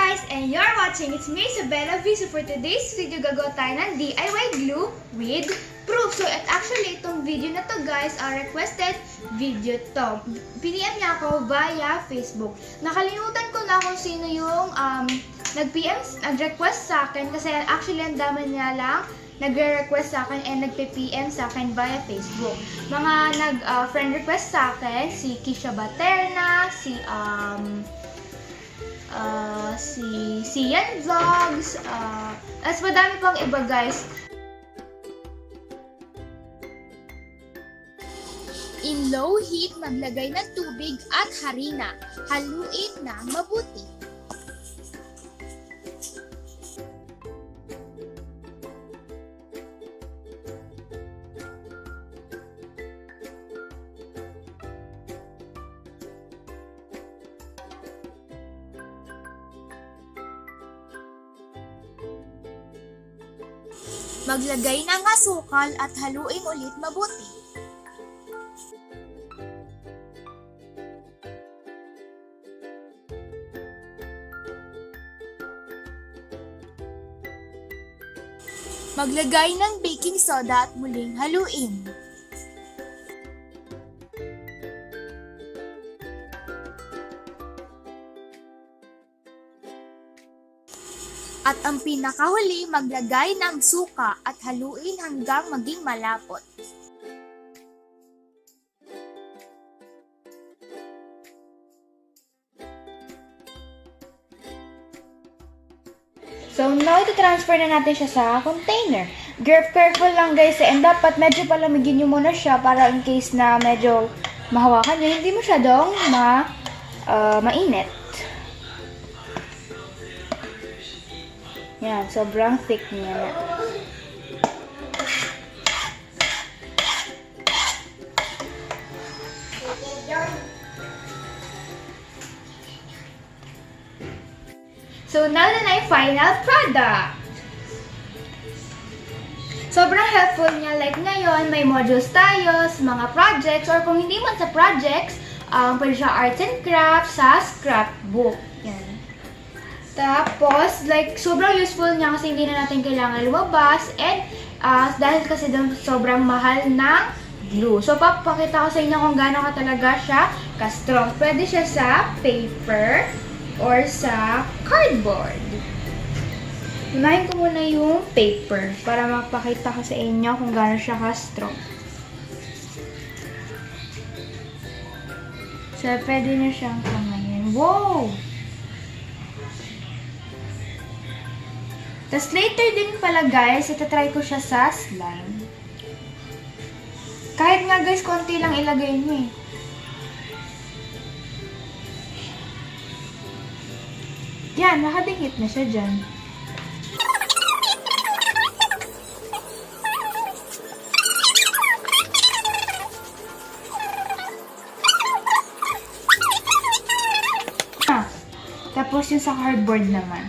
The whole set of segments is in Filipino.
guys! And you're watching It's me, Isabella V. So for today's video, gagawa tayo ng DIY glue with proof. So actually, itong video na to guys, requested video to. PM niya ako via Facebook. Nakalimutan ko na kung sino yung nag-request sa akin kasi actually ang dami niya lang nagre-request sa akin and nagpe-PM sa akin via Facebook. Mga nag-friend request sa akin, si Kisha Baterna, si Yan Vlogs, as madami pang iba guys. In low heat, maglagay ng tubig at harina. Haluin na mabuti. Maglagay ng asukal at haluin ulit mabuti. Maglagay ng baking soda at muling haluin. At ang pinakahuli, maglagay ng suka at haluin hanggang maging malapot. So now, transfer na natin siya sa container. Careful lang guys, and dapat medyo palamigin nyo muna siya para in case na medyo mahawakan nyo, hindi masyadong mainit. Yan, sobrang thick niya na. So now na yung final product. Sobrang helpful niya, like ngayon may modules tayo sa mga projects, or kung hindi man sa projects, pwede siya arts and crafts sa scrapbook. Yan. Tapos, like, sobrang useful niya kasi hindi na natin kailangan lumabas, and dahil kasi sobrang mahal ng glue. So, papakita ko sa inyo kung gaano ka talaga siya ka-strong. Pwede siya sa paper or sa cardboard. Unahin ko muna yung paper para mapakita ko sa inyo kung gaano siya ka-strong. So, pwede nyo siyang kamayin. Wow! Tapos later din pala guys, itatry ko siya sa slime. Kahit nga guys, konti lang ilagay nyo eh. Yan, nakadikit na siya dyan. Tapos yung sa cardboard naman.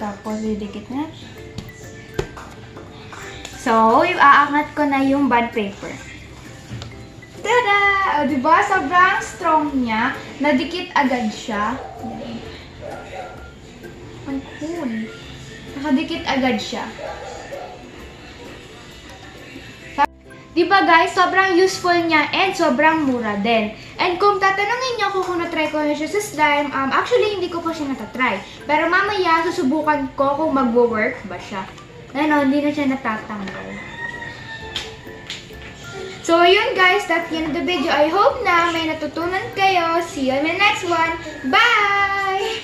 Tapos, didikit na. So, iaangat ko na yung bond paper. Tada! O, diba? Sobrang strong niya. Nadikit agad siya. Ang cool. Nakadikit agad siya. Diba guys, sobrang useful niya and sobrang mura din. And kung tatanungin niyo ako kung na-try ko na siya sa slime, actually hindi ko pa siya natatry. Pero mamaya susubukan ko kung magwo-work ba siya. Ano, hindi na siya natatanggal. So yun guys, that's the end of the video. I hope na may natutunan kayo. See you in the next one. Bye!